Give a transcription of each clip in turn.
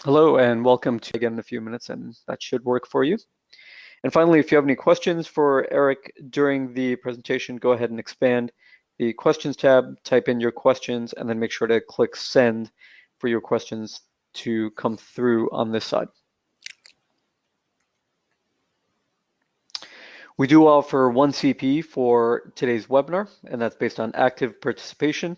Hello and welcome to again in a few minutes, and that should work for you. And finally, if you have any questions for Erik during the presentation, go ahead and expand the questions tab, type in your questions, and then make sure to click send for your questions to come through on this side. We do offer one CP for today's webinar, and that's based on active participation.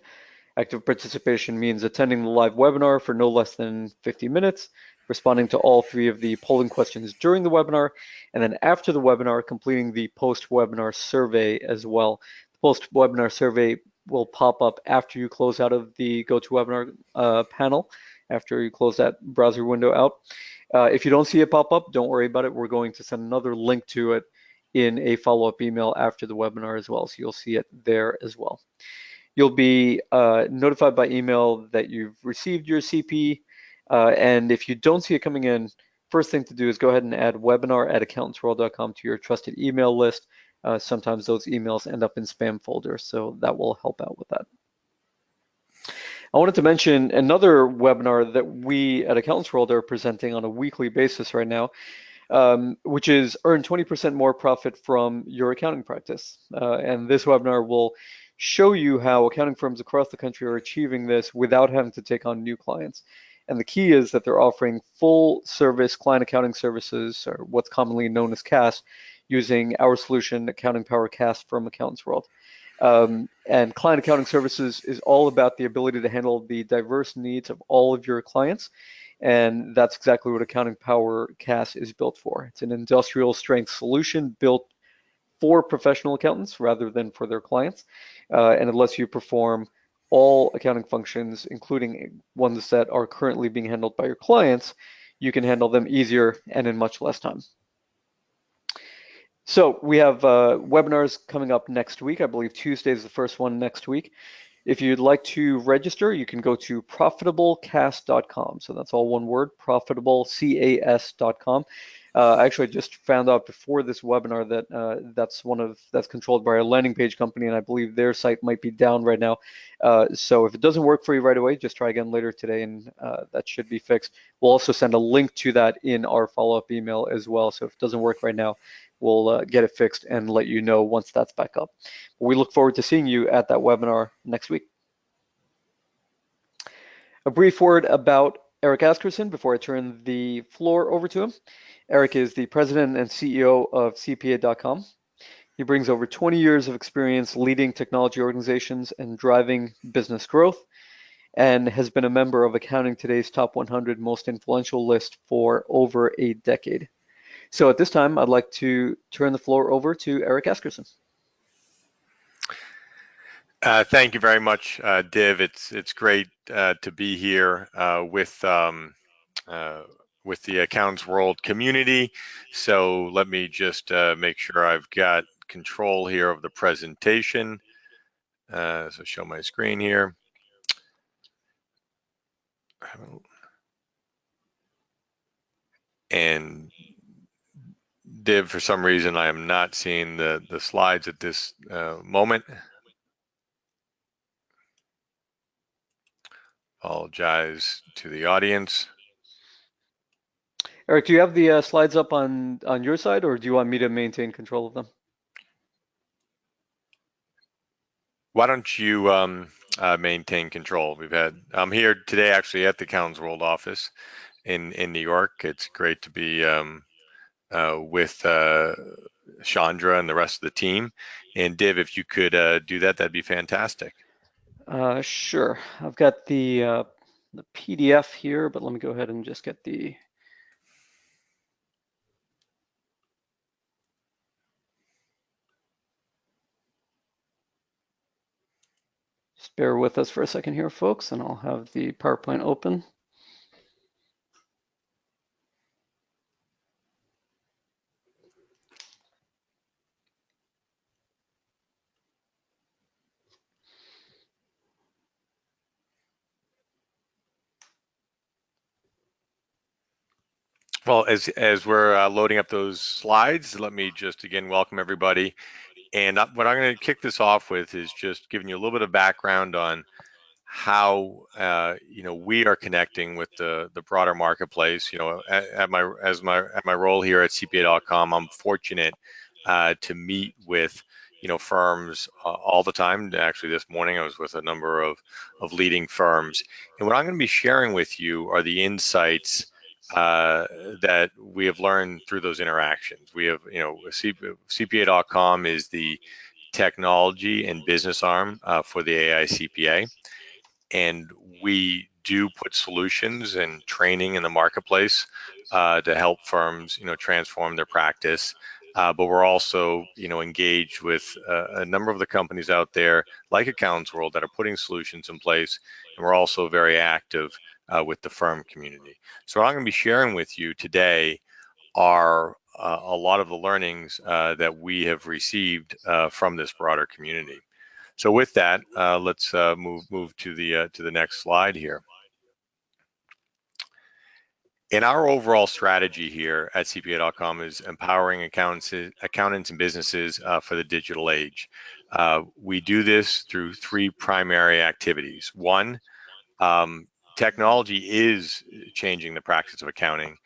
Active participation means attending the live webinar for no less than 50 minutes, responding to all 3 of the polling questions during the webinar, and then after the webinar, completing the post-webinar survey as well. The post-webinar survey will pop up after you close out of the GoToWebinar panel, after you close that browser window out. If you don't see it pop up, don't worry about it. We're going to send another link to it in a follow-up email after the webinar as well, so you'll see it there as well. You'll be notified by email that you've received your CP, and if you don't see it coming in, first thing to do is go ahead and add webinar@accountantsworld.com to your trusted email list. Sometimes those emails end up in spam folders, so that will help out with that. I wanted to mention another webinar that we at AccountantsWorld are presenting on a weekly basis right now, which is earn 20% more profit from your accounting practice. And this webinar will show you how accounting firms across the country are achieving this without having to take on new clients. And the key is that they're offering full service client accounting services, or what's commonly known as CAS, using our solution, Accounting Power CAS from AccountantsWorld. And client accounting services is all about the ability to handle the diverse needs of all of your clients. And that's exactly what Accounting Power CAS is built for. It's an industrial strength solution built for professional accountants rather than for their clients. And it lets you perform all accounting functions, including ones that are currently being handled by your clients. You can handle them easier and in much less time. So we have webinars coming up next week. I believe Tuesday is the first one next week. If you'd like to register, you can go to profitablecas.com. So that's all one word, profitablecas.com. I actually just found out before this webinar that that's controlled by a landing page company, and I believe their site might be down right now. So if it doesn't work for you right away, just try again later today, and that should be fixed. We'll also send a link to that in our follow-up email as well. So if it doesn't work right now, we'll get it fixed and let you know once that's back up. We look forward to seeing you at that webinar next week. A brief word about Erik Asgeirsson before I turn the floor over to him. Erik is the president and CEO of CPA.com. He brings over 20 years of experience leading technology organizations and driving business growth, and has been a member of Accounting Today's Top 100 Most Influential list for over a decade. So at this time, I'd like to turn the floor over to Erik Asgeirsson. Thank you very much, Div. It's great to be here with the AccountantsWorld community. So let me just make sure I've got control here of the presentation. So show my screen here. And Div, for some reason, I am not seeing the slides at this moment. Apologize to the audience. Erik, do you have the slides up on your side, or do you want me to maintain control of them? Why don't you maintain control? I'm here today actually at the AccountantsWorld office in New York. It's great to be with Chandra and the rest of the team. And Div, if you could do that, that'd be fantastic. Sure. I've got the PDF here, but let me go ahead and just get the just bear with us for a second here, folks, and I'll have the PowerPoint open. Well, as we're loading up those slides, let me just again welcome everybody. And what I'm going to kick this off with is just giving you a little bit of background on how we are connecting with the broader marketplace. At my role here at CPA.com, I'm fortunate to meet with firms all the time. Actually, this morning I was with a number of leading firms, and what I'm going to be sharing with you are the insights that we have learned through those interactions. We have, CPA.com is the technology and business arm for the AI CPA, and we do put solutions and training in the marketplace to help firms, transform their practice. But we're also, engaged with a number of the companies out there, like AccountantsWorld, that are putting solutions in place, and we're also very active with the firm community. So what I'm going to be sharing with you today are a lot of the learnings that we have received from this broader community. So with that, let's move to the next slide here. And our overall strategy here at CPA.com is empowering accountants and businesses for the digital age. We do this through three primary activities. One, technology is changing the practice of accounting,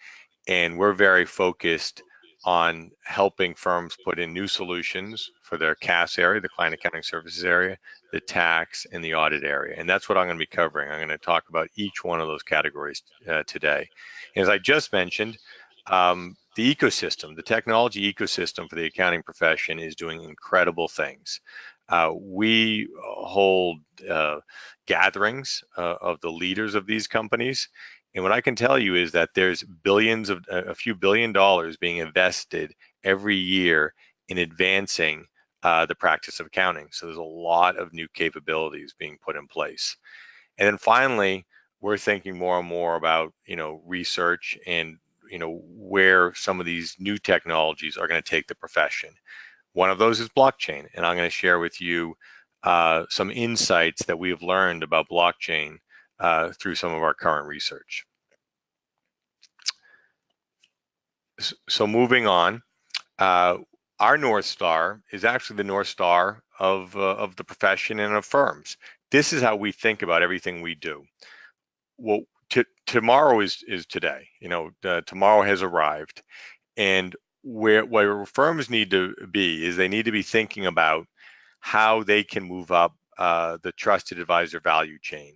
and we're very focused on helping firms put in new solutions for their CAS area, the client accounting services area, the tax, and the audit area. And that's what I'm going to be covering. I'm going to talk about each one of those categories today. And as I just mentioned, the ecosystem, the technology ecosystem for the accounting profession is doing incredible things. We hold gatherings of the leaders of these companies, and what I can tell you is that there's a few billion dollars being invested every year in advancing the practice of accounting. So there's a lot of new capabilities being put in place. And then finally, we're thinking more and more about, research and, where some of these new technologies are going to take the profession. One of those is blockchain, and I'm going to share with you some insights that we have learned about blockchain through some of our current research. So moving on, our North Star is actually the North Star of the profession and of firms. This is how we think about everything we do. Well, tomorrow is today. Tomorrow has arrived, and where firms need to be is they need to be thinking about how they can move up the trusted advisor value chain.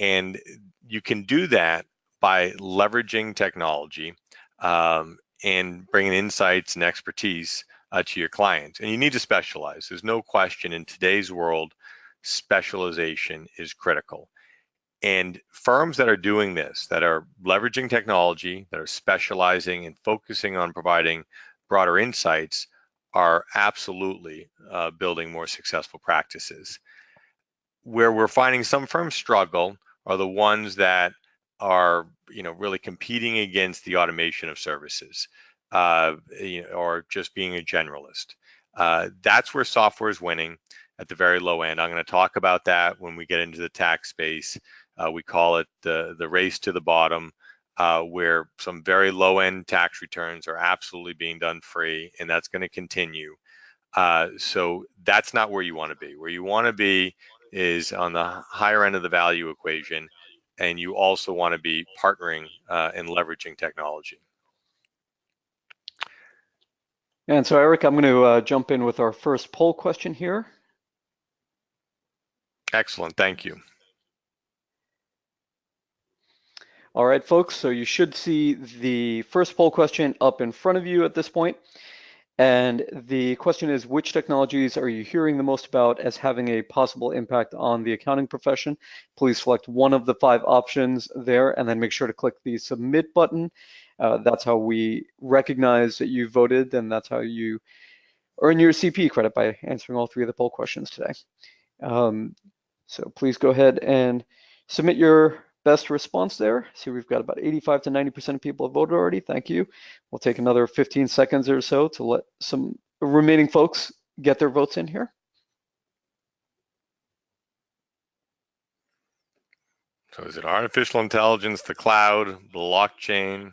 And you can do that by leveraging technology and bringing insights and expertise to your clients. And you need to specialize. There's no question in today's world, specialization is critical. And firms that are doing this, that are leveraging technology, that are specializing and focusing on providing broader insights, are absolutely building more successful practices. Where we're finding some firms struggle are the ones that are, really competing against the automation of services, or just being a generalist. That's where software is winning at the very low end. I'm going to talk about that when we get into the tax space. We call it the race to the bottom, where some very low end tax returns are absolutely being done free, and that's going to continue. So that's not where you want to be. Where you want to be is on the higher end of the value equation, and you also want to be partnering and leveraging technology. And so, Erik, I'm going to jump in with our first poll question here. Excellent, thank you. All right, folks, so you should see the first poll question up in front of you at this point. And the question is, which technologies are you hearing the most about as having a possible impact on the accounting profession? Please select one of the 5 options there and then make sure to click the submit button. That's how we recognize that you voted, and that's how you earn your CP credit, by answering all 3 of the poll questions today. So please go ahead and submit your best response there. See, we've got about 85 to 90% of people have voted already. Thank you. We'll take another 15 seconds or so to let some remaining folks get their votes in here. So is it artificial intelligence, the cloud, blockchain,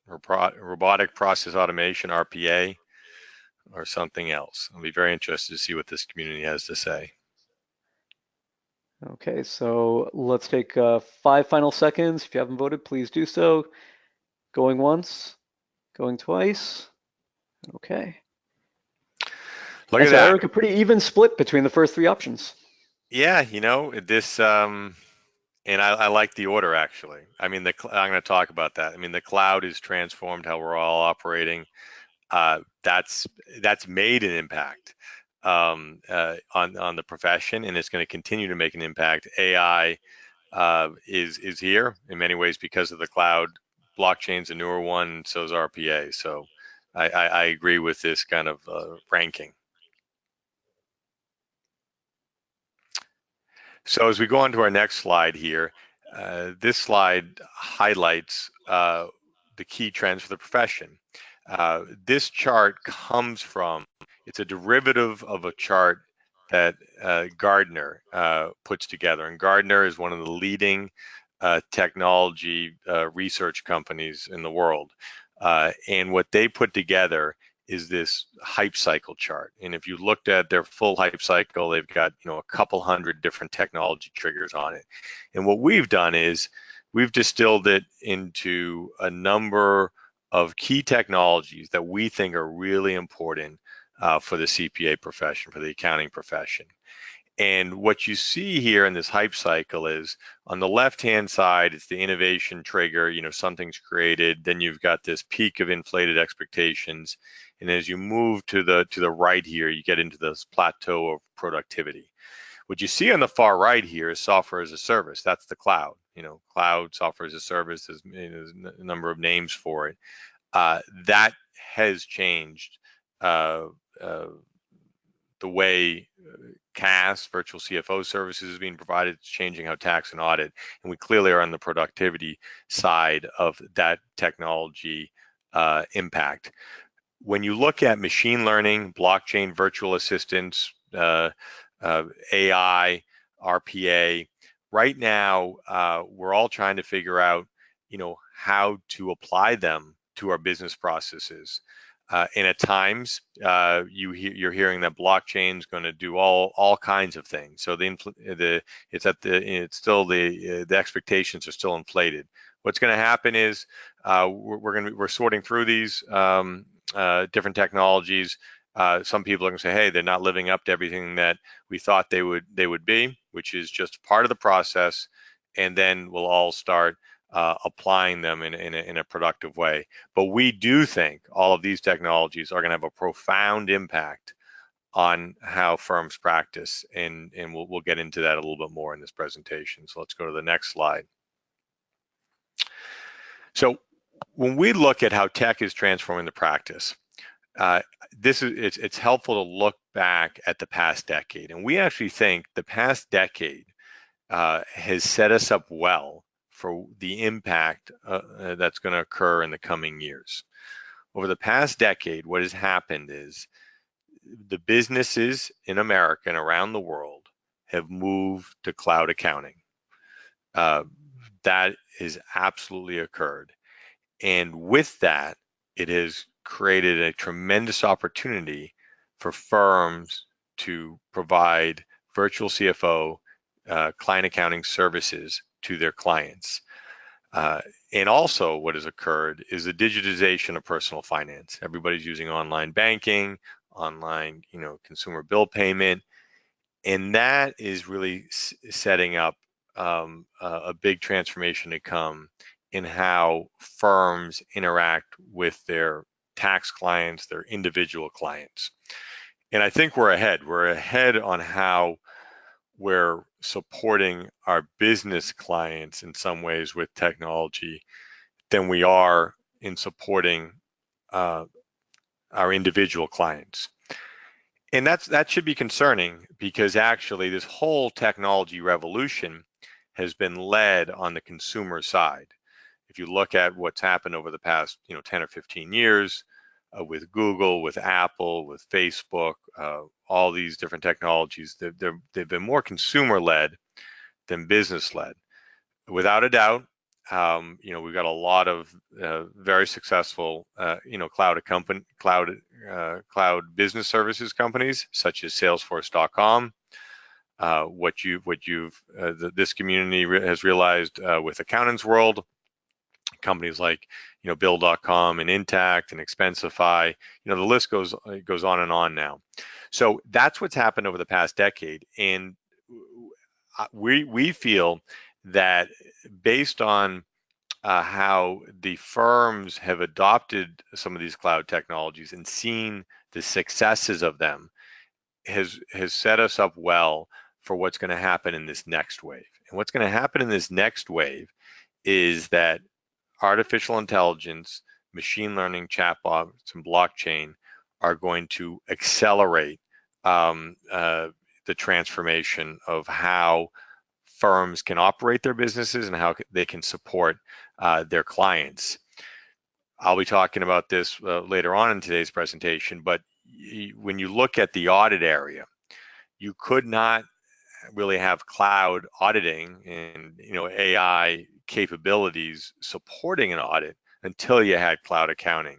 robotic process automation, RPA, or something else? I'll be very interested to see what this community has to say. Okay, so let's take 5 final seconds. If you haven't voted, please do so. Going once, going twice. Okay. Look And at so, that. Eric, a pretty even split between the first three options. Yeah, this, and I like the order actually. I mean, I'm going to talk about that. I mean, the cloud has transformed how we're all operating. That's made an impact on the profession, and it's going to continue to make an impact. AI is here in many ways because of the cloud. Blockchain's a newer one, and so is RPA. So I agree with this kind of ranking. So as we go on to our next slide here, this slide highlights the key trends for the profession. This chart comes from, it's a derivative of a chart that Gartner puts together. And Gartner is one of the leading technology research companies in the world. And what they put together is this hype cycle chart. And if you looked at their full hype cycle, they've got a couple hundred different technology triggers on it. And what we've done is we've distilled it into a number of key technologies that we think are really important for the CPA profession, for the accounting profession. And what you see here in this hype cycle is on the left-hand side, it's the innovation trigger, something's created, then you've got this peak of inflated expectations. And as you move to the right here, you get into this plateau of productivity. What you see on the far right here is software as a service. That's the cloud. Cloud software as a service. There's a number of names for it. That has changed the way CAS, virtual CFO services, is being provided. It's changing how tax and audit, and we clearly are on the productivity side of that technology impact. When you look at machine learning, blockchain, virtual assistants, AI, RPA, right now we're all trying to figure out, how to apply them to our business processes. And at times, you're hearing that blockchain is going to do all kinds of things. So the expectations are still inflated. What's going to happen is we're sorting through these different technologies. Some people are going to say, hey, they're not living up to everything that we thought they would be, which is just part of the process, and then we'll all start applying them in a productive way. But we do think all of these technologies are going to have a profound impact on how firms practice, and we'll get into that a little bit more in this presentation. So let's go to the next slide. So when we look at how tech is transforming the practice, it's helpful to look back at the past decade, and we actually think the past decade has set us up well for the impact that's going to occur in the coming years. Over the past decade, what has happened is the businesses in America and around the world have moved to cloud accounting. That has absolutely occurred. And with that, it has created a tremendous opportunity for firms to provide virtual CFO, client accounting services to their clients. And also what has occurred is the digitization of personal finance. Everybody's using online banking, online, consumer bill payment, and that is really setting up a big transformation to come in how firms interact with their tax clients, their individual clients. And I think we're ahead. We're ahead on how we're supporting our business clients in some ways with technology than we are in supporting our individual clients. And that should be concerning, because actually this whole technology revolution has been led on the consumer side. If you look at what's happened over the past 10 or 15 years with Google, with Apple, with Facebook, all these different technologies, they've been more consumer-led than business-led. Without a doubt, we've got a lot of very successful, cloud business services companies such as Salesforce.com, this community has realized with AccountantsWorld, companies like Bill.com and Intact and Expensify, the list goes on and on now. So that's what's happened over the past decade, and we feel that based on how the firms have adopted some of these cloud technologies and seen the successes of them has set us up well for what's going to happen in this next wave. And what's going to happen in this next wave is that artificial intelligence, machine learning, chatbots, and blockchain are going to accelerate the transformation of how firms can operate their businesses and how they can support their clients. I'll be talking about this later on in today's presentation, but when you look at the audit area, you could not really have cloud auditing and AI capabilities supporting an audit until you had cloud accounting.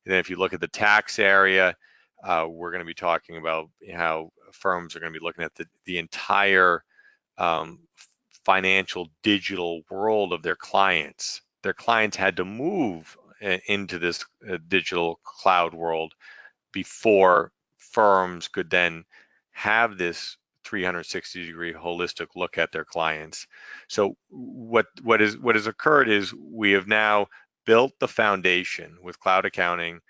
And then if you look at the tax area, we're going to be talking about how firms are going to be looking at the entire financial digital world of their clients. Their clients had to move into this digital cloud world before firms could then have this 360-degree holistic look at their clients. So what has occurred is we have now built the foundation with cloud accounting,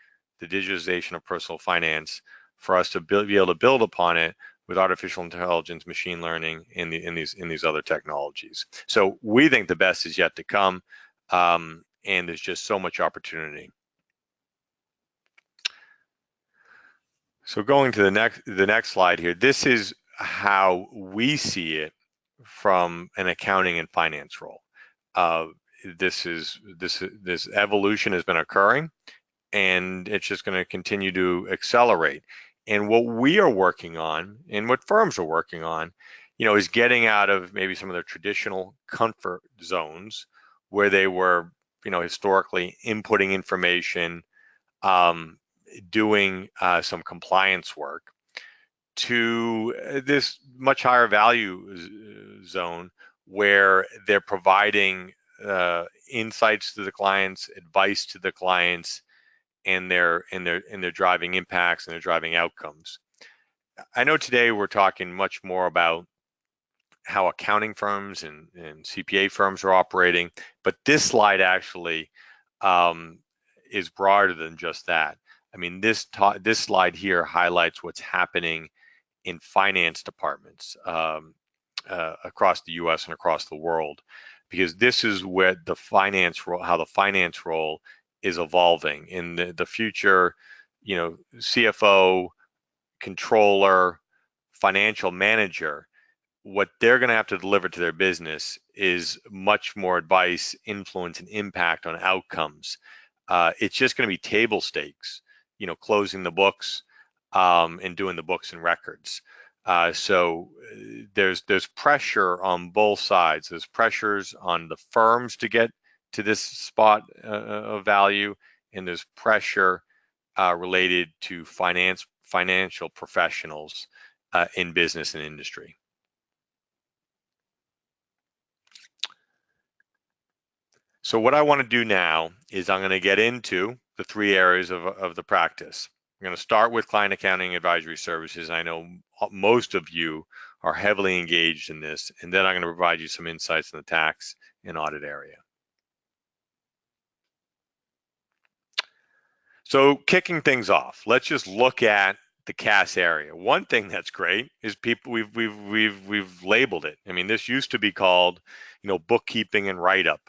the digitization of personal finance, for us to be able to build upon it with artificial intelligence, machine learning, in these other technologies. So we think the best is yet to come, and there's just so much opportunity. So going to the next slide here, this is how we see it from an accounting and finance role. This evolution has been occurring, and it's just going to continue to accelerate. And what we are working on, and what firms are working on, is getting out of maybe some of their traditional comfort zones where they were, historically inputting information, doing some compliance work, to this much higher value zone where they're providing insights to the clients, advice to the clients, and they're driving impacts and they're driving outcomes. I know today we're talking much more about how accounting firms and CPA firms are operating, but this slide actually is broader than just that. I mean, this slide here highlights what's happening in finance departments across the U.S. and across the world, because this is where the finance role, how the finance role is evolving in the future. CFO, controller, financial manager, what they're going to have to deliver to their business is much more advice, influence, and impact on outcomes. It's just going to be table stakes, closing the books and doing the books and records. So there's pressure on both sides. There's pressures on the firms to get to this spot of value, and there's pressure related to financial professionals in business and industry. So what I want to do now is I'm going to get into the three areas of the practice. I'm going to start with client accounting advisory services. I know most of you are heavily engaged in this, and then I'm going to provide you some insights in the tax and audit area. So kicking things off, let's just look at the CAS area. One thing that's great is we've labeled it. I mean, this used to be called, bookkeeping and write-up.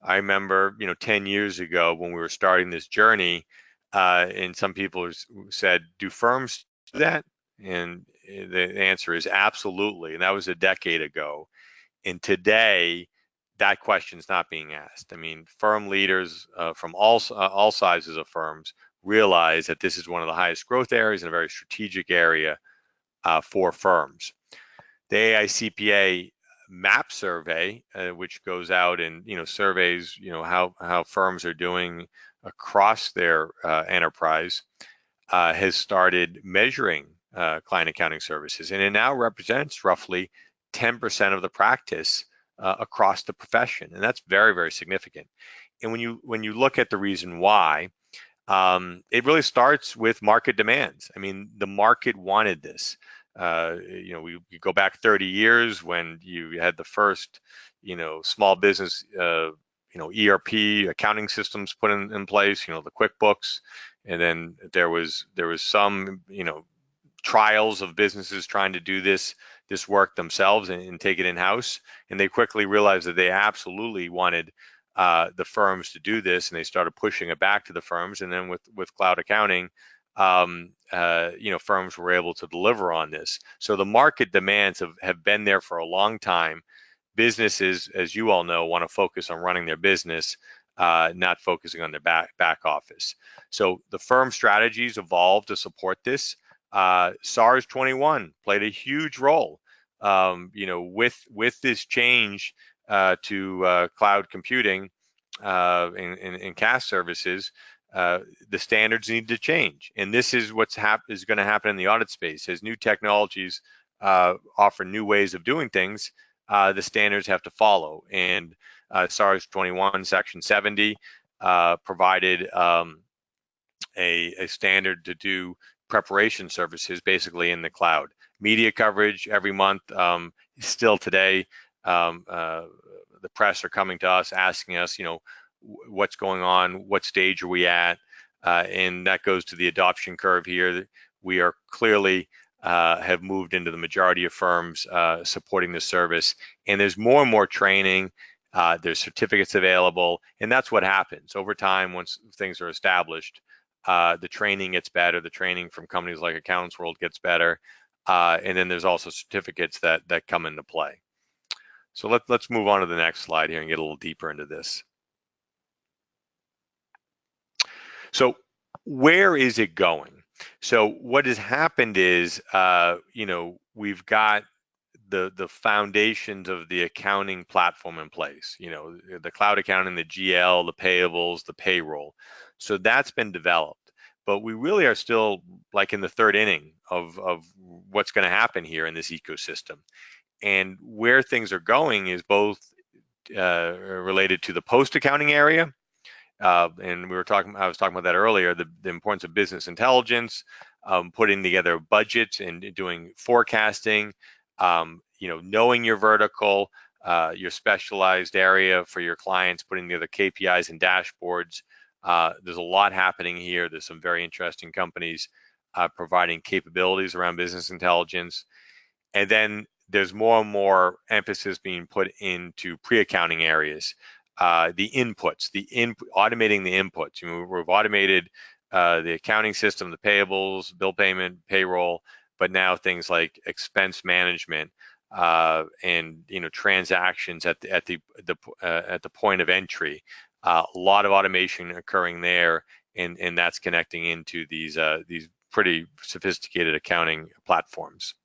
I remember, 10 years ago when we were starting this journey, and some people said, do firms do that? And the answer is absolutely. And that was a decade ago. And today, that question is not being asked. I mean, firm leaders from all sizes of firms realize that this is one of the highest growth areas and a very strategic area for firms. The AICPA MAP survey, which goes out and surveys how firms are doing across their enterprise, has started measuring client accounting services, and it now represents roughly 10% of the practice across the profession, and that's very, very significant. And when you look at the reason why, it really starts with market demands. I mean, the market wanted this. We go back 30 years when you had the first, small business, ERP accounting systems put in place, the QuickBooks, and then there was some, trials of businesses trying to do this work themselves and take it in-house, and they quickly realized that they absolutely wanted the firms to do this, and they started pushing it back to the firms. And then with cloud accounting, firms were able to deliver on this. So the market demands have been there for a long time. Businesses, as you all know, want to focus on running their business, not focusing on their back office. So the firm strategies evolved to support this. SARS-21 played a huge role, with this change to cloud computing in CAS services. The standards need to change, and this is what's is going to happen in the audit space. As new technologies offer new ways of doing things, the standards have to follow. And SARS-21 Section 70 provided a standard to do preparation services basically in the cloud. Media coverage every month. Still today, the press are coming to us asking us, what's going on, what stage are we at, and that goes to the adoption curve here. We are clearly have moved into the majority of firms supporting the service, and there's more and more training. There's certificates available, and that's what happens over time. Once things are established, the training gets better. The training from companies like AccountantsWorld gets better, and then there's also certificates that come into play. So let's move on to the next slide here and get a little deeper into this. So where is it going? So what has happened is, we've got the foundations of the accounting platform in place, the cloud accounting, the GL, the payables, the payroll. So that's been developed, but we really are still like in the third inning of what's going to happen here in this ecosystem. And where things are going is both related to the post-accounting area, and I was talking about that earlier, the importance of business intelligence, putting together budgets and doing forecasting, knowing your vertical, your specialized area for your clients, putting together KPIs and dashboards. There's a lot happening here. There's some very interesting companies providing capabilities around business intelligence. And then there's more and more emphasis being put into pre-accounting areas. The inputs, automating the inputs. We've automated the accounting system, the payables, bill payment, payroll, but now things like expense management and transactions at the point of entry. A lot of automation occurring there, and that's connecting into these pretty sophisticated accounting platforms.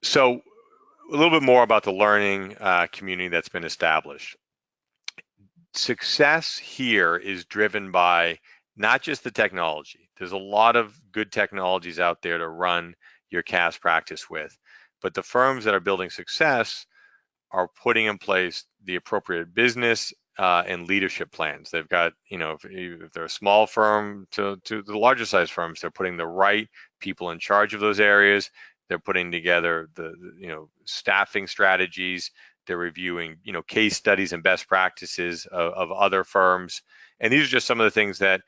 So a little bit more about the learning community that's been established. Success here is driven by not just the technology. There's a lot of good technologies out there to run your CAS practice with, but the firms that are building success are putting in place the appropriate business and leadership plans. They've got, if they're a small firm to the larger size firms, they're putting the right people in charge of those areas. They're putting together the staffing strategies. They're reviewing, case studies and best practices of other firms. And these are just some of the things that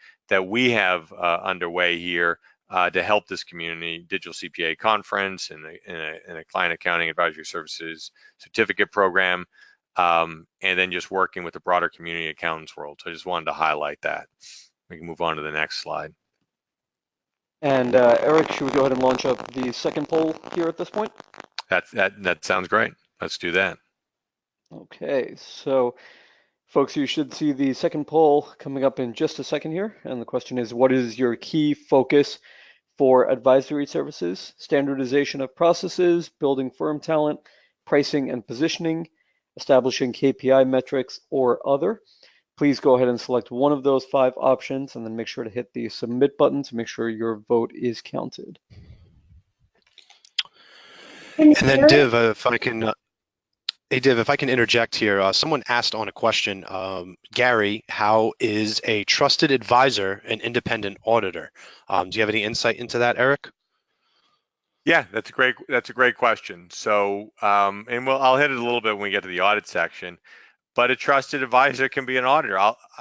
we have underway here to help this community: digital CPA conference and a client accounting advisory services certificate program, and then just working with the broader community AccountantsWorld. So I just wanted to highlight that. We can move on to the next slide. And Erik, should we go ahead and launch up the second poll here at this point? That sounds great. Let's do that. Okay, so folks, you should see the second poll coming up in just a second here. And the question is, what is your key focus for advisory services? Standardization of processes, building firm talent, pricing and positioning, establishing KPI metrics, or other? please go ahead and select one of those 5 options and then make sure to hit the submit button to make sure your vote is counted. And then Div, if I can, hey Div, if I can interject here, someone asked on a question, Gary, how is a trusted advisor an independent auditor? Do you have any insight into that, Erik? Yeah, that's a great question. So, and I'll hit it a little bit when we get to the audit section. But a trusted advisor can be an auditor.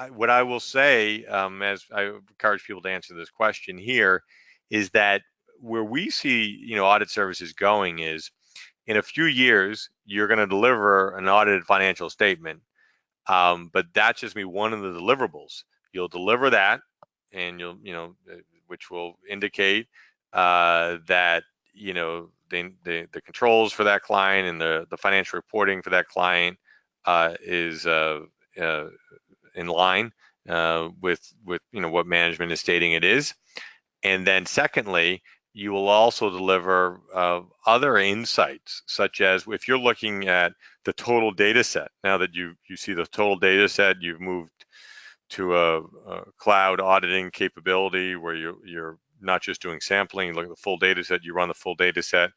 What I will say, as I encourage people to answer this question here, is that where we see audit services going is in a few years you're going to deliver an audited financial statement, but that's just be one of the deliverables. You'll deliver that, and which will indicate that the controls for that client and the financial reporting for that client is in line with what management is stating it is. And then secondly, you will also deliver other insights, such as if you're looking at the total data set. Now that you see the total data set, you've moved to a cloud auditing capability where you're not just doing sampling, you look at the full data set, you run the full data set,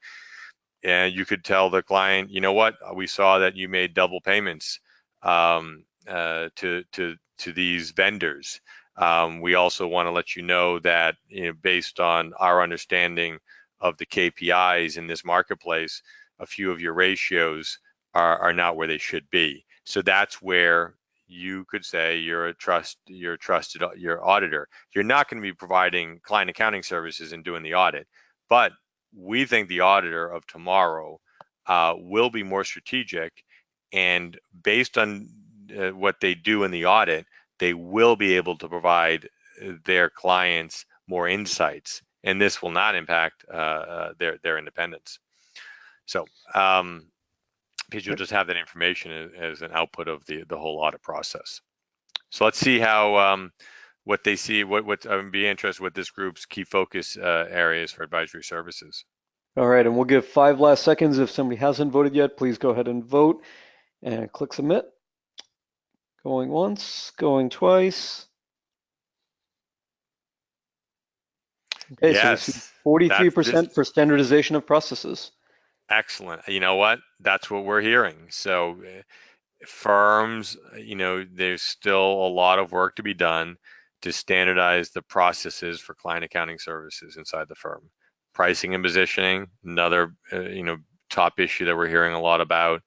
and you could tell the client, you know what, we saw that you made double payments to these vendors. We also want to let you know that based on our understanding of the KPIs in this marketplace, a few of your ratios are not where they should be. So that's where you could say you're a trusted auditor. You're not going to be providing client accounting services and doing the audit, but we think the auditor of tomorrow will be more strategic, and based on what they do in the audit, they will be able to provide their clients more insights, and this will not impact their independence. So because you'll just have that information as an output of the whole audit process. So let's see how what they see. What I'm be interested with this group's key focus areas for advisory services. All right, and we'll give 5 last seconds. If somebody hasn't voted yet, please go ahead and vote and click submit. Going once, going twice. Okay, Yes, so we see 43% for standardization of processes. Excellent. You know what? That's what we're hearing. So firms, there's still a lot of work to be done to standardize the processes for client accounting services inside the firm. Pricing and positioning, another top issue that we're hearing a lot about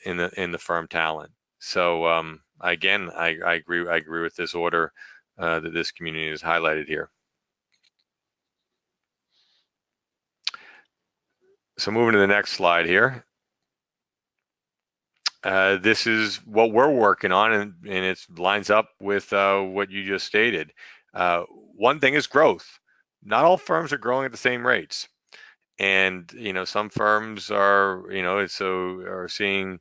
in the firm talent. So again, I agree with this order that this community has highlighted here. So moving to the next slide here. This is what we're working on, and it lines up with what you just stated. One thing is growth. Not all firms are growing at the same rates, and some firms are are seeing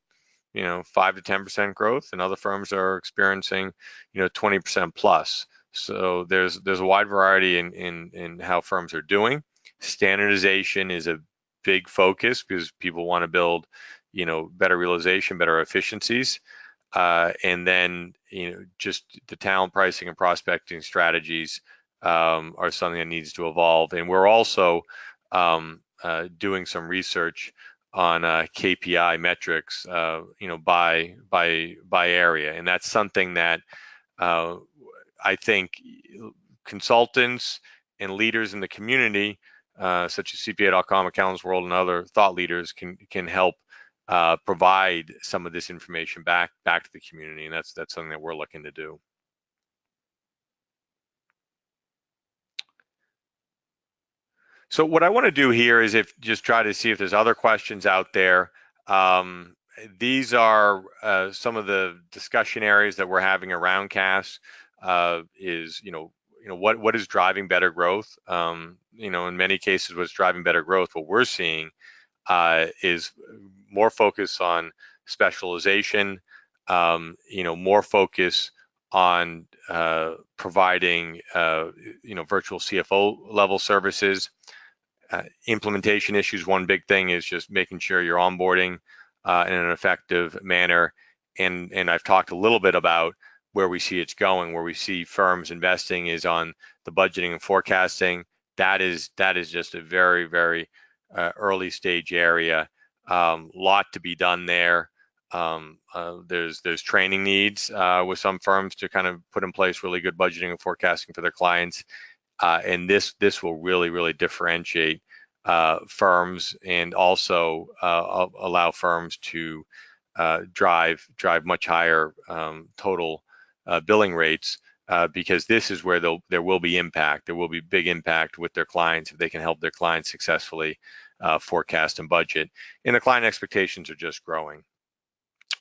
5 to 10% growth, and other firms are experiencing 20% plus. So there's a wide variety in how firms are doing. Standardization is a big focus because people want to build better realization, better efficiencies, and then just the talent pricing and prospecting strategies are something that needs to evolve. And we're also doing some research on KPI metrics, by area, and that's something that I think consultants and leaders in the community, such as CPA.com, AccountantsWorld, and other thought leaders can help provide some of this information back to the community, and that's something that we're looking to do. So what I want to do here is just try to see if there's other questions out there. These are some of the discussion areas that we're having around CAS. Is what is driving better growth? In many cases, what's driving better growth, what we're seeing is more focus on specialization, more focus on providing virtual CFO level services. Implementation issues, one big thing is just making sure you're onboarding in an effective manner. And I've talked a little bit about where we see it's going, where we see firms investing is on the budgeting and forecasting. That is just a very, very early stage area. Lot to be done there. There's training needs with some firms to kind of put in place really good budgeting and forecasting for their clients, and this will really differentiate firms, and also allow firms to drive much higher total billing rates, because this is where there will be impact. There will be big impact with their clients if they can help their clients successfully forecast and budget. And the client expectations are just growing.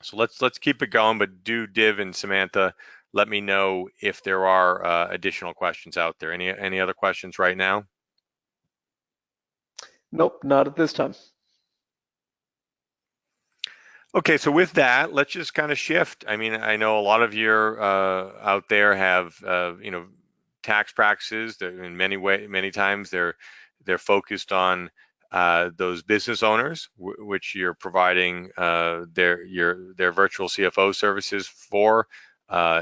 So let's keep it going, but Div and Samantha, let me know if there are additional questions out there. Any other questions right now? Nope, not at this time. Okay, so with that, let's just kind of shift. I mean, I know a lot of you out there have tax practices that in many times they're focused on those business owners, which you're providing their virtual CFO services for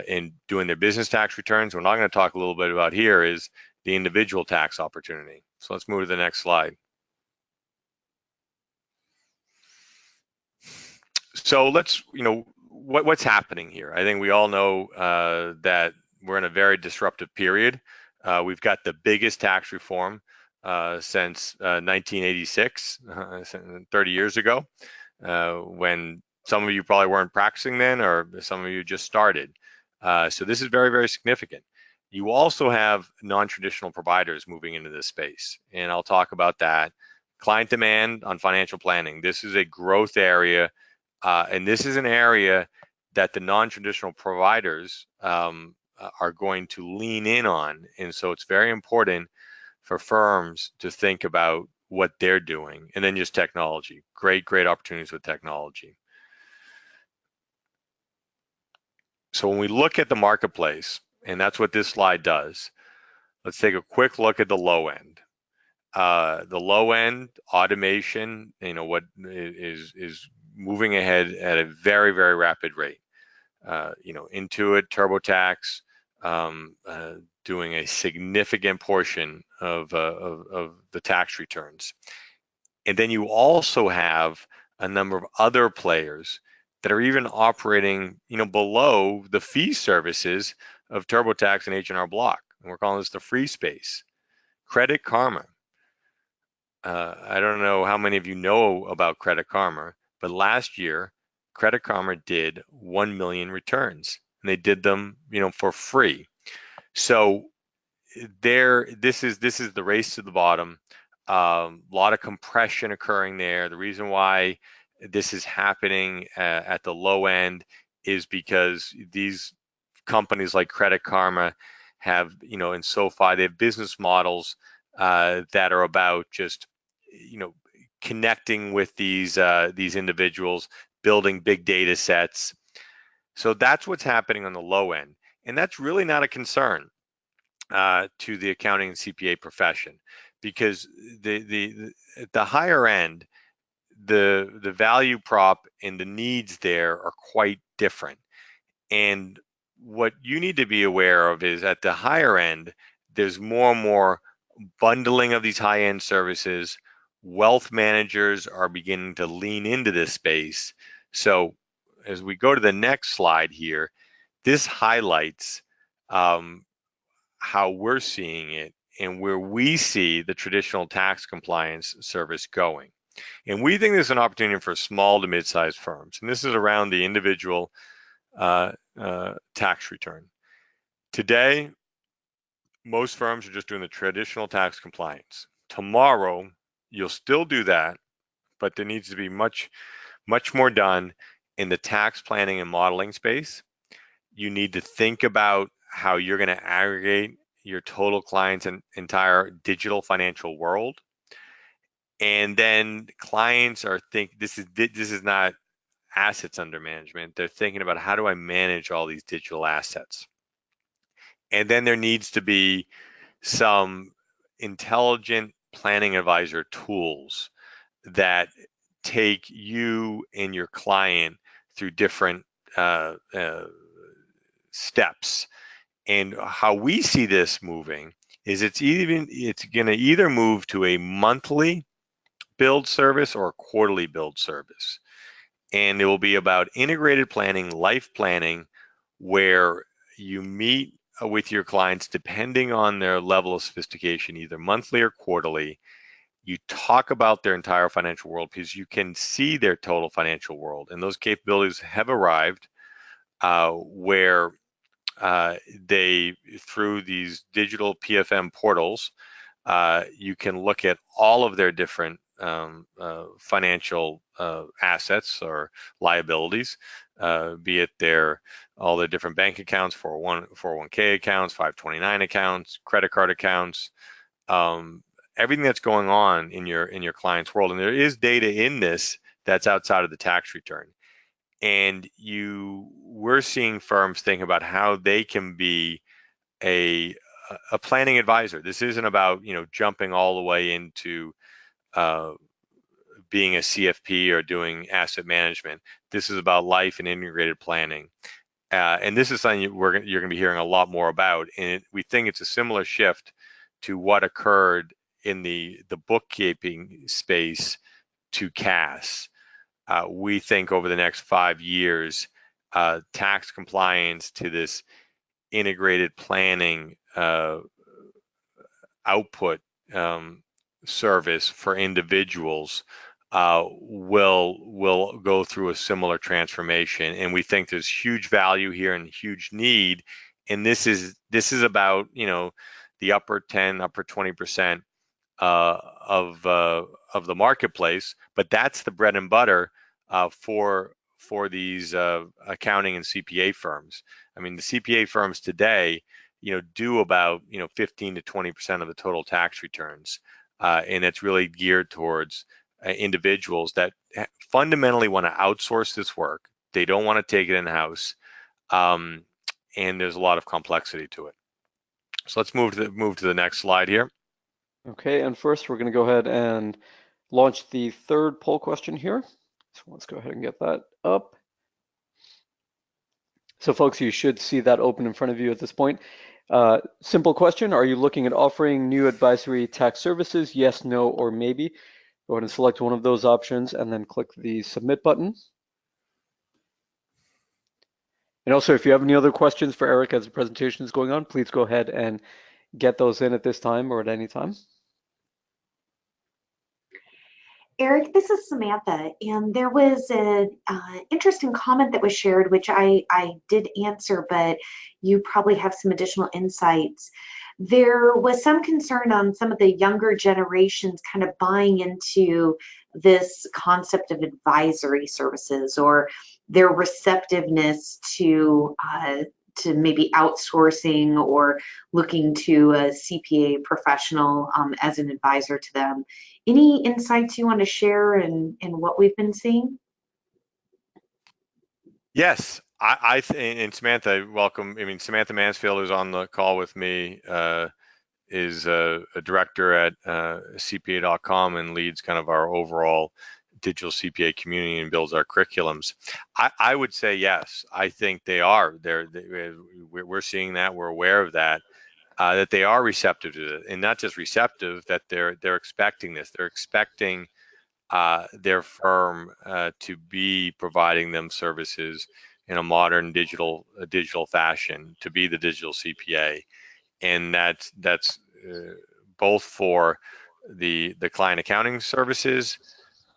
in doing their business tax returns. What I'm going to talk a little bit about here is the individual tax opportunity. So let's move to the next slide. So let's, what's happening here? I think we all know that we're in a very disruptive period. We've got the biggest tax reform since 1986, 30 years ago, when some of you probably weren't practicing then, or some of you just started. So this is very significant. You also have non-traditional providers moving into this space, and I'll talk about that. Client demand on financial planning. This is a growth area. And this is an area that the non-traditional providers are going to lean in on. And so it's very important for firms to think about what they're doing. And then just technology. Great opportunities with technology. So when we look at the marketplace, and that's what this slide does, let's take a quick look at the low end. The low end automation, what is moving ahead at a very rapid rate. Intuit, TurboTax, doing a significant portion of the tax returns. And then you also have a number of other players that are even operating, below the fee services of TurboTax and H&R Block. And we're calling this the free space. Credit Karma. I don't know how many of you know about Credit Karma, but last year, Credit Karma did 1 million returns, and they did them, for free. So this is the race to the bottom. A lot of compression occurring there. The reason why this is happening at the low end is because these companies like Credit Karma have, and SoFi, they have business models that are about just, connecting with these individuals, building big data sets. So that's what's happening on the low end, and that's really not a concern to the accounting and CPA profession, because at the higher end, the value prop and the needs there are quite different. And what you need to be aware of is at the higher end, there's more and more bundling of these high-end services. Wealth managers are beginning to lean into this space. So as we go to the next slide here, this highlights how we're seeing it and where we see the traditional tax compliance service going. And we think there's an opportunity for small to mid-sized firms. And this is around the individual tax return. Today, most firms are just doing the traditional tax compliance. Tomorrow, you'll still do that, but there needs to be much more done in the tax planning and modeling space. You need to think about how you're going to aggregate your total client's entire digital financial world. And then clients are this is not assets under management. They're thinking about, how do I manage all these digital assets? And then there needs to be some intelligent planning advisor tools that take you and your client through different steps. And how we see this moving is it's going to either move to a monthly build service or a quarterly build service. And it will be about integrated planning, life planning, where you meet with your clients depending on their level of sophistication, either monthly or quarterly. You talk about their entire financial world because you can see their total financial world. And those capabilities have arrived where they, through these digital PFM portals, you can look at all of their different financial assets or liabilities, be it all their different bank accounts, 401k accounts, 529 accounts, credit card accounts, everything that's going on in your client's world. And there is data in this that's outside of the tax return. And we're seeing firms think about how they can be a planning advisor. This isn't about jumping all the way into being a CFP or doing asset management. This is about life and integrated planning. And this is something you're going to be hearing a lot more about. And we think it's a similar shift to what occurred in the bookkeeping space to CAS. We think over the next 5 years, tax compliance to this integrated planning output service for individuals will go through a similar transformation. And we think there's huge value here and huge need. And this is about the upper 10, upper 20% of the marketplace, but that's the bread and butter for these accounting and CPA firms. I mean, the CPA firms today, do about 15 to 20% of the total tax returns, and it's really geared towards individuals that fundamentally want to outsource this work. They don't want to take it in house, and there's a lot of complexity to it. So let's move to the next slide here. Okay, and first we're going to go ahead and launch the third poll question here. So let's go ahead and get that up. So folks, you should see that open in front of you at this point. Simple question, are you looking at offering new advisory tax services? Yes, no, or maybe. Go ahead and select one of those options and then click the submit button. And also, if you have any other questions for Erik as the presentation is going on, please go ahead and get those in at this time or at any time. Erik, this is Samantha, and there was an interesting comment that was shared, which I did answer, but you probably have some additional insights. There was some concern on some of the younger generations kind of buying into this concept of advisory services or their receptiveness to maybe outsourcing or looking to a CPA professional as an advisor to them. Any insights you want to share in what we've been seeing? Yes, I think, and Samantha, welcome. I mean, Samantha Mansfield, who's on the call with me, is a director at CPA.com and leads kind of our overall digital CPA community and builds our curriculums. I would say yes. I think they are. We're seeing that. We're aware of that. That they are receptive to it, and not just receptive. That they're expecting this. They're expecting their firm to be providing them services in a modern digital fashion, to be the digital CPA, and that's both for the client accounting services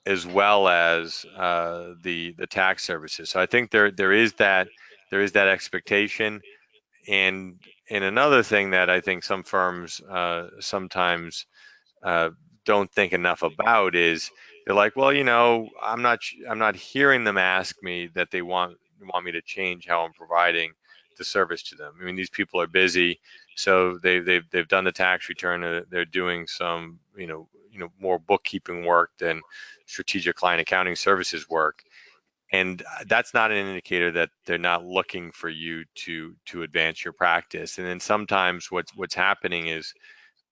as well as the tax services. So I think there is that expectation, and another thing that I think some firms sometimes don't think enough about is they're like, well, I'm not hearing them ask me that they want me to change how I'm providing the service to them. I mean, these people are busy, so they've done the tax return. They're doing some more bookkeeping work than strategic client accounting services work, and that's not an indicator that they're not looking for you to advance your practice. And then sometimes what's happening is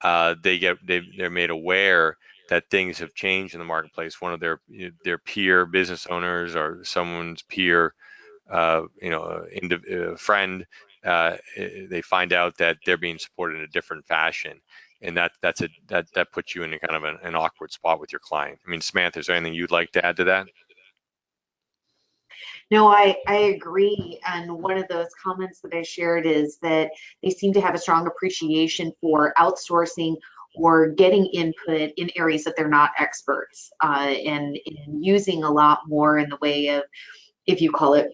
they're made aware that things have changed in the marketplace. One of their peer business owners or someone's peer friend they find out that they're being supported in a different fashion, and that puts you in a kind of an awkward spot with your client. I mean, Samantha, is there anything you'd like to add to that? No, I agree. And one of those comments that I shared is that they seem to have a strong appreciation for outsourcing or getting input in areas that they're not experts, and using a lot more in the way of, if you call it,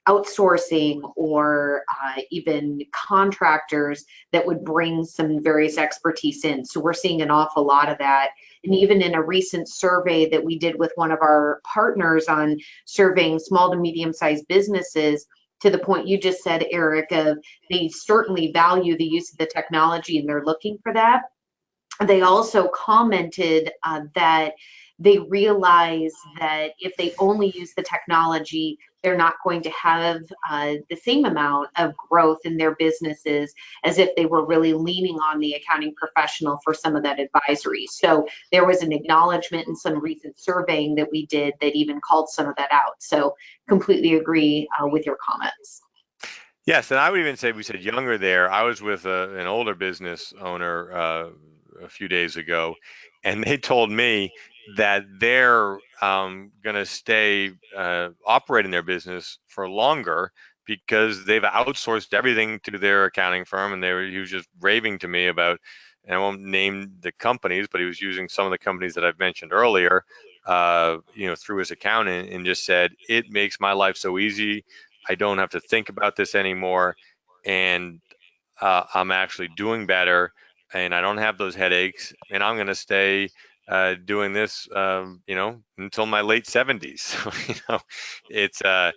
outsourcing or even contractors that would bring some various expertise in. So we're seeing an awful lot of that. And even in a recent survey that we did with one of our partners on surveying small to medium-sized businesses, to the point you just said, Erik, of they certainly value the use of the technology and they're looking for that. They also commented that they realize that if they only use the technology, they're not going to have the same amount of growth in their businesses as if they were really leaning on the accounting professional for some of that advisory. So there was an acknowledgement in some recent surveying that we did that even called some of that out. So completely agree with your comments. Yes, and I would even say, we said younger there. I was with an older business owner a few days ago, and they told me that they're going to stay operating their business for longer because they've outsourced everything to their accounting firm, and he was just raving to me about, and I won't name the companies, but he was using some of the companies that I've mentioned earlier, through his accountant, and just said, it makes my life so easy. I don't have to think about this anymore, and I'm actually doing better, and I don't have those headaches, and I'm going to stay doing this, until my late 70s. So,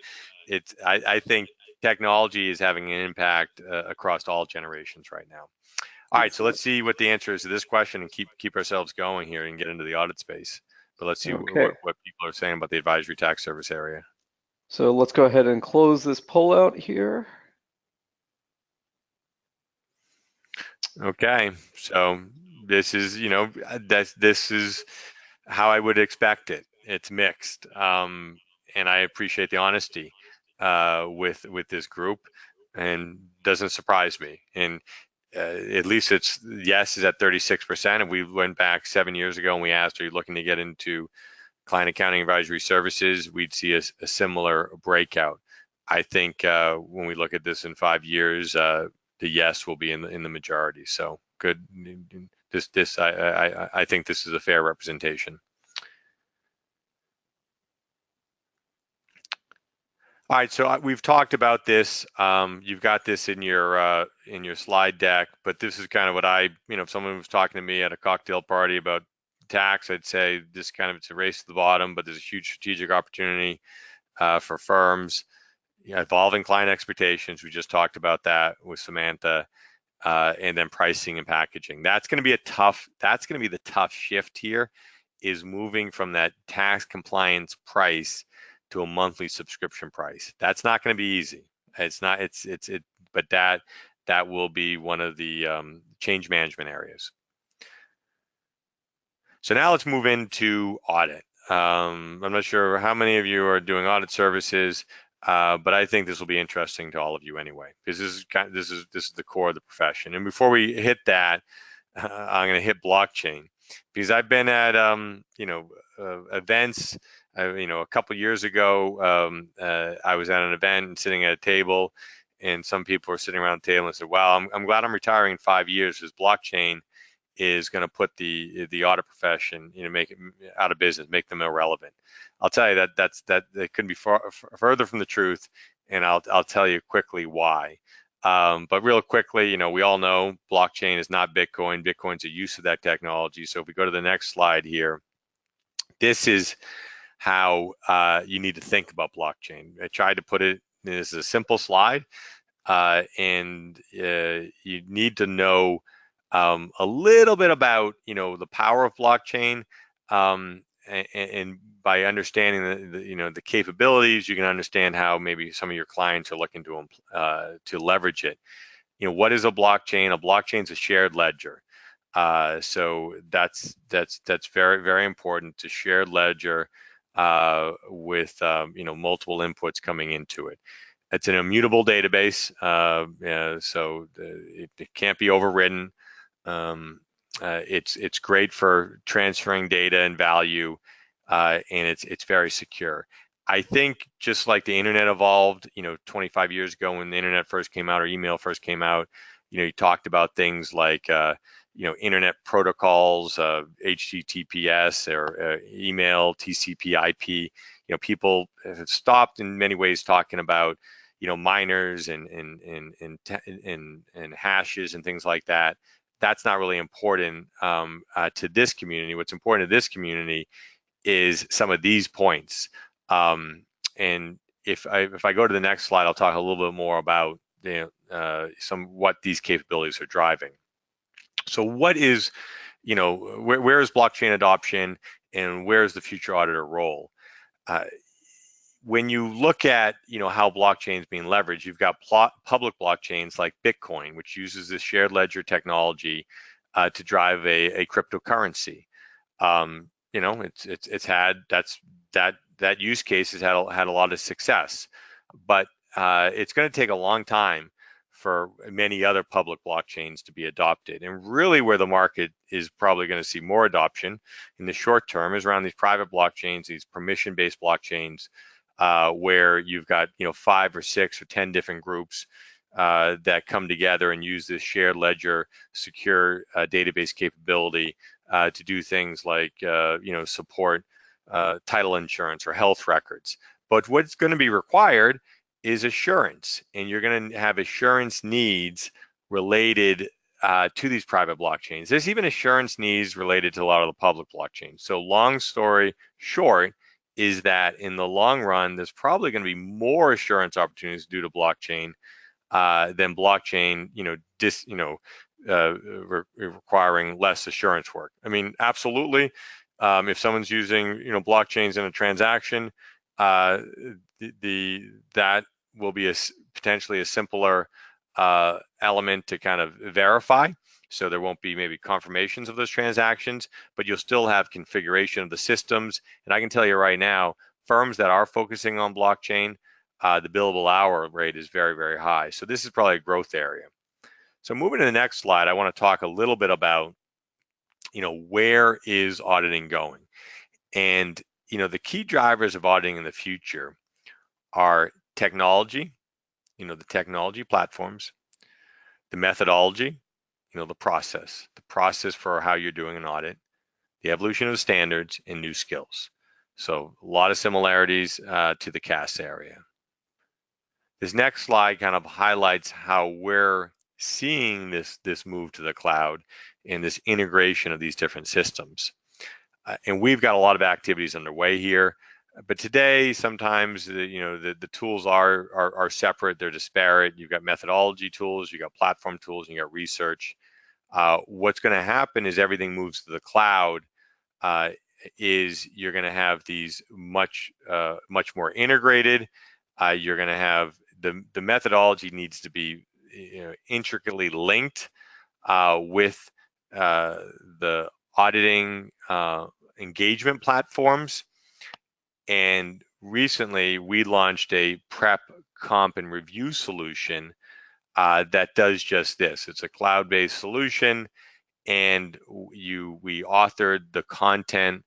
I think technology is having an impact across all generations right now. All right, so let's see what the answer is to this question and keep ourselves going here and get into the audit space. But let's see Okay. what people are saying about the advisory tax service area. So let's go ahead and close this poll out here. Okay, so this is, this is how I would expect it. It's mixed, and I appreciate the honesty with this group, and doesn't surprise me. And at least it's yes is at 36%. And we went back 7 years ago and we asked, are you looking to get into client accounting advisory services? We'd see a similar breakout. I think when we look at this in 5 years, the yes will be in the majority. So good. I think this is a fair representation. All right, so we've talked about this. You've got this in your slide deck, but this is kind of what if someone was talking to me at a cocktail party about tax, I'd say this it's a race to the bottom, but there's a huge strategic opportunity for firms. Evolving client expectations, we just talked about that with Samantha, and then pricing and packaging. That's going to be the tough shift here, is moving from that tax compliance price to a monthly subscription price. That's not going to be easy. It's not. But that will be one of the change management areas. So now let's move into audit. I'm not sure how many of you are doing audit services, but I think this will be interesting to all of you anyway, because this is the core of the profession. And before we hit that, I'm going to hit blockchain, because I've been at events. A couple years ago, I was at an event and sitting at a table, and some people were sitting around the table and said, "Wow, I'm glad I'm retiring in 5 years, because blockchain is going to put the audit profession, make it out of business, make them irrelevant." I'll tell you that couldn't be further from the truth, and I'll tell you quickly why. But real quickly, we all know blockchain is not Bitcoin. Bitcoin's a use of that technology. So if we go to the next slide here, this is how you need to think about blockchain. I tried to put it, this is a simple slide, and you need to know a little bit about the power of blockchain, and by understanding the capabilities, you can understand how maybe some of your clients are looking to leverage it. What is a blockchain? A blockchain is a shared ledger. So that's very, very important, to shared ledger with multiple inputs coming into it. It's an immutable database, so it can't be overridden. It's great for transferring data and value, and it's very secure. I think just like the internet evolved, 25 years ago when the internet first came out or email first came out, you talked about things like internet protocols, HTTPS or email, TCP/IP. People have stopped in many ways talking about miners and hashes and things like that. That's not really important to this community. What's important to this community is some of these points. And if I go to the next slide, I'll talk a little bit more about what these capabilities are driving. So what is, where is blockchain adoption and where is the future auditor role? When you look at how blockchain is being leveraged, you've got public blockchains like Bitcoin, which uses this shared ledger technology to drive a cryptocurrency. It's had that use case has had a lot of success, but it's going to take a long time for many other public blockchains to be adopted. And really where the market is probably going to see more adoption in the short term is around these private blockchains, these permission-based blockchains, where you've got 5 or 6 or 10 different groups that come together and use this shared ledger secure database capability to do things like support title insurance or health records. But what's going to be required is assurance, and you're going to have assurance needs related to these private blockchains. There's even assurance needs related to a lot of the public blockchains. So long story short is that in the long run, there's probably going to be more assurance opportunities due to blockchain than blockchain, requiring less assurance work. I mean, absolutely. If someone's using, blockchains in a transaction, that will be potentially a simpler element to kind of verify. So there won't be maybe confirmations of those transactions, but you'll still have configuration of the systems. And I can tell you right now, firms that are focusing on blockchain, the billable hour rate is very, very high. So this is probably a growth area. So moving to the next slide, I want to talk a little bit about, where is auditing going? And, the key drivers of auditing in the future are technology, the technology platforms, the methodology, the process for how you're doing an audit, the evolution of standards, and new skills. So a lot of similarities to the CAS area. This next slide kind of highlights how we're seeing this move to the cloud and this integration of these different systems. And we've got a lot of activities underway here. But today, sometimes the tools are separate, they're disparate. You've got methodology tools, you've got platform tools, and you got research. What's going to happen is everything moves to the cloud. Is you're going to have these much more integrated. You're going to have the methodology needs to be intricately linked with the auditing engagement platforms. And recently we launched a prep, comp, and review solution that does just this. It's a cloud-based solution, and we authored the content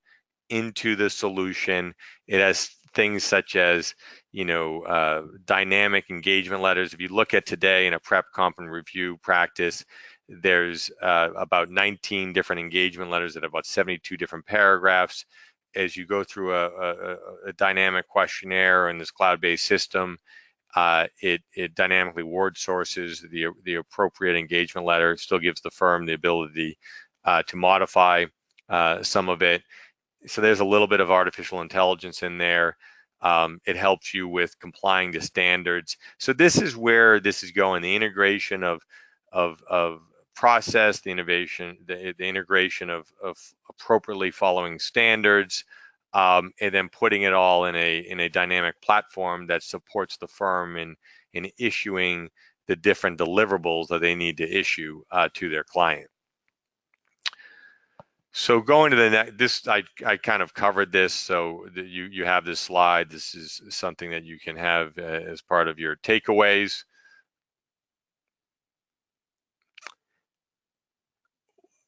into the solution. It has things such as dynamic engagement letters. If you look at today in a prep, comp, and review practice, there's about 19 different engagement letters that have about 72 different paragraphs. As you go through a dynamic questionnaire in this cloud-based system, it dynamically word sources the appropriate engagement letter. It still gives the firm the ability to modify some of it. So there's a little bit of artificial intelligence in there. It helps you with complying to standards. So this is where this is going, the integration of process, the integration of appropriately following standards, and then putting it all in a dynamic platform that supports the firm in issuing the different deliverables that they need to issue to their client. So going to the next, this I kind of covered this, so that you have this slide. This is something that you can have as part of your takeaways.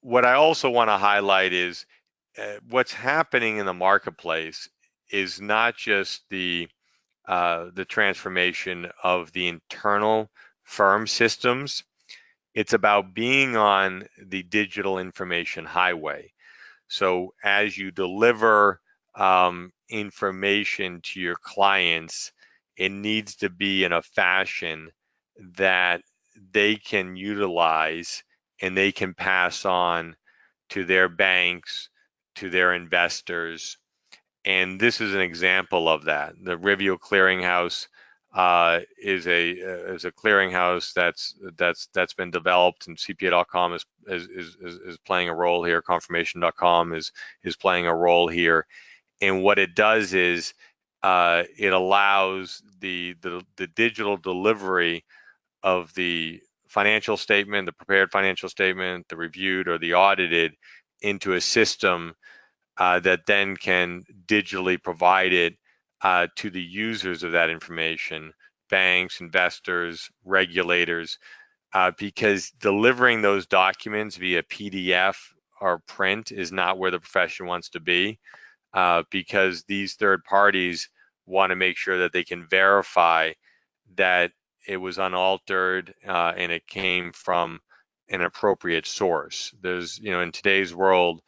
What I also want to highlight is what's happening in the marketplace is not just the transformation of the internal firm systems. It's about being on the digital information highway. So as you deliver information to your clients, it needs to be in a fashion that they can utilize and they can pass on to their banks, to their investors. And this is an example of that. The Rivio Clearinghouse is a clearinghouse that's been developed, and CPA.com is playing a role here. Confirmation.com is playing a role here. And what it does is it allows the digital delivery of the financial statement, the prepared financial statement, the reviewed or the audited, into a system that then can digitally provide it to the users of that information, banks, investors, regulators, because delivering those documents via PDF or print is not where the profession wants to be, because these third parties want to make sure that they can verify that it was unaltered and it came from an appropriate source. There's, in today's world,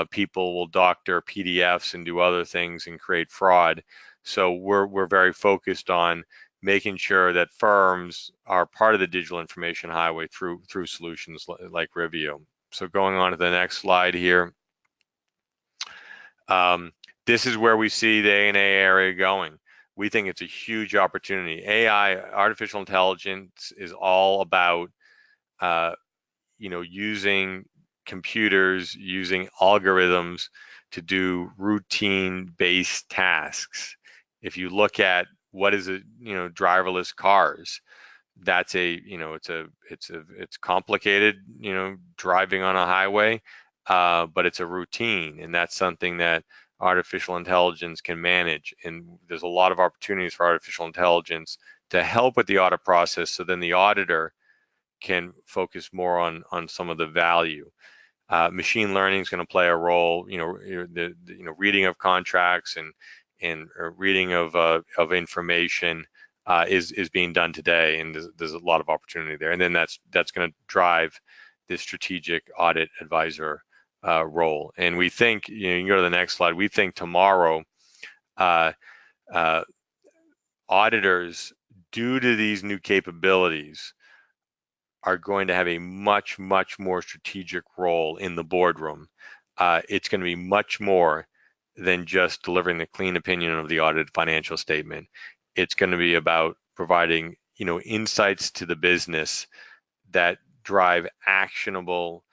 people will doctor PDFs and do other things and create fraud. So we're very focused on making sure that firms are part of the digital information highway through solutions like Rivio. So going on to the next slide here. This is where we see the A&A area going. We think it's a huge opportunity. AI, artificial intelligence, is all about using computers, using algorithms to do routine-based tasks. If you look at what is it, driverless cars, that's it's complicated, driving on a highway, but it's a routine, and that's something that artificial intelligence can manage. And there's a lot of opportunities for artificial intelligence to help with the audit process, so then the auditor can focus more on some of the value. Machine learning is going to play a role. The reading of contracts and reading of information is being done today, and there's a lot of opportunity there. And then that's going to drive this strategic audit advisor role. And we think, you can go to the next slide. We think tomorrow, auditors, due to these new capabilities, are going to have a much more strategic role in the boardroom. It's going to be much more than just delivering the clean opinion of the audited financial statement. It's going to be about providing, insights to the business that drive actionable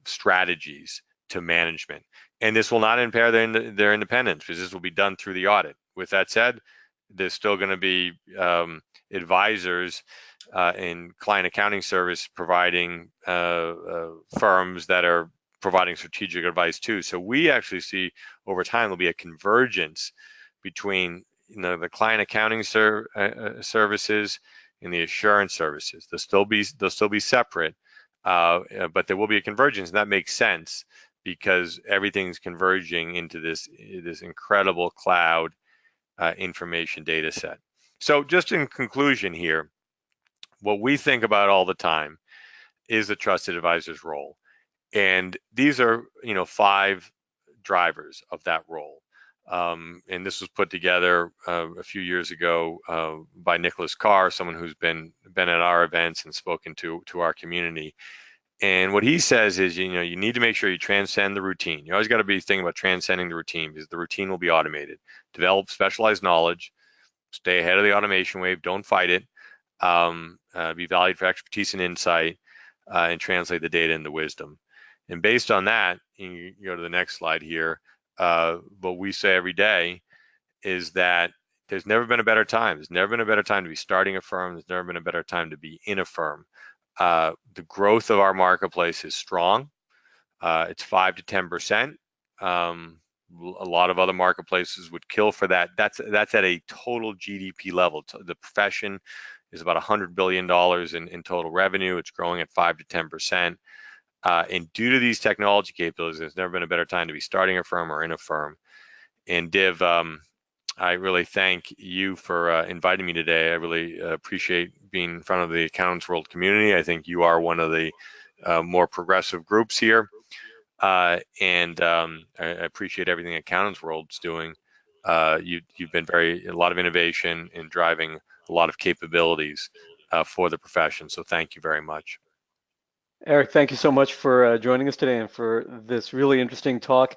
strategies to management. And this will not impair their independence, because this will be done through the audit. With that said, there's still going to be advisors in client accounting service providing firms that are providing strategic advice too. So we actually see over time there'll be a convergence between the client accounting services and the assurance services. They'll still be separate, but there will be a convergence, and that makes sense because everything's converging into this incredible cloud information data set. So just in conclusion here, what we think about all the time is the trusted advisor's role. And these are, 5 drivers of that role. And this was put together a few years ago by Nicholas Carr, someone who's been at our events and spoken to our community. And what he says is, you need to make sure you transcend the routine. You always got to be thinking about transcending the routine, because the routine will be automated. Develop specialized knowledge, stay ahead of the automation wave, don't fight it, be valued for expertise and insight, and translate the data into wisdom. And based on that, you go to the next slide here, what we say every day is that there's never been a better time. There's never been a better time to be starting a firm. There's never been a better time to be in a firm. The growth of our marketplace is strong. It's 5 to 10%. A lot of other marketplaces would kill for that. That's at a total GDP level. The profession is about $100 billion in total revenue. It's growing at 5 to 10%. And due to these technology capabilities, there's never been a better time to be starting a firm or in a firm. And Div, I really thank you for inviting me today. I really appreciate being in front of the AccountantsWorld community. I think you are one of the more progressive groups here. And I appreciate everything AccountantsWorld's doing. You've been a lot of innovation in driving a lot of capabilities for the profession. So thank you very much. Erik, thank you so much for joining us today and for this really interesting talk.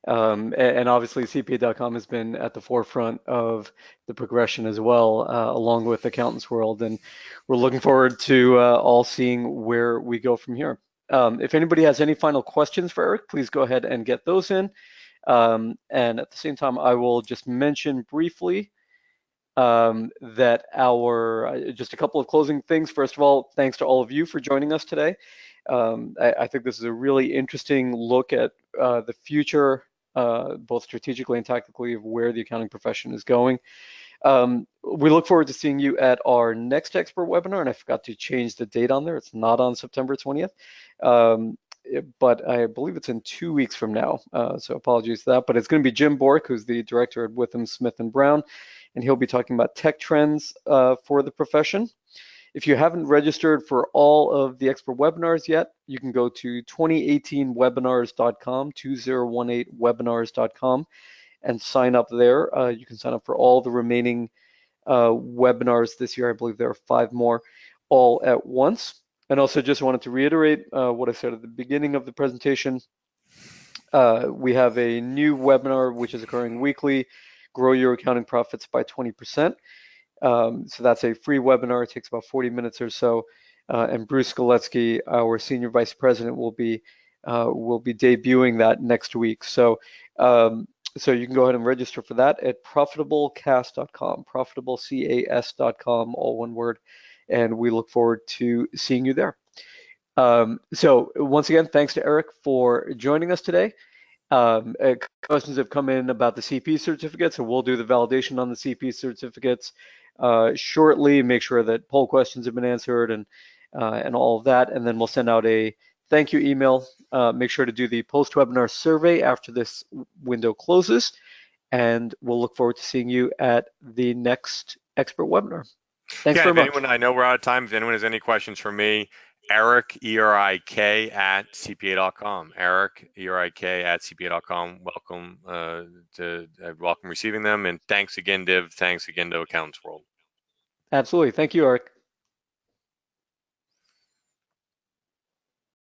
And obviously, CPA.com has been at the forefront of the progression as well, along with AccountantsWorld. And we're looking forward to all seeing where we go from here. If anybody has any final questions for Erik, please go ahead and get those in. And at the same time, I will just mention briefly that just a couple of closing things. First of all, thanks to all of you for joining us today. I think this is a really interesting look at the future, both strategically and tactically, of where the accounting profession is going. We look forward to seeing you at our next expert webinar, and I forgot to change the date on there. It's not on September 20th, but I believe it's in 2 weeks from now, so apologies for that. But it's going to be Jim Bork, who's the director at Witham, Smith & Brown, and he'll be talking about tech trends for the profession. If you haven't registered for all of the expert webinars yet, you can go to 2018webinars.com, 2018webinars.com, and sign up there. You can sign up for all the remaining webinars this year. I believe there are 5 more all at once. And also just wanted to reiterate what I said at the beginning of the presentation. We have a new webinar which is occurring weekly, Grow Your Accounting Profits by 20%. So that's a free webinar. It takes about 40 minutes or so. And Bruce Skoletsky, our Senior Vice President, will be debuting that next week. So so you can go ahead and register for that at profitablecas.com, profitablecas.com, all one word. And we look forward to seeing you there. So once again, thanks to Erik for joining us today. Questions have come in about the CP certificates, and we'll do the validation on the CP certificates shortly. Make sure that poll questions have been answered and all of that, and then we'll send out a thank you email. Make sure to do the post-webinar survey after this window closes, and we'll look forward to seeing you at the next expert webinar. Thanks very much. Anyone, I know we're out of time. If anyone has any questions for me, Erik, E-R-I-K, at CPA.com. Erik, E-R-I-K, at CPA.com. Welcome receiving them. And thanks again, Div. Thanks again to AccountantsWorld. Absolutely. Thank you, Erik.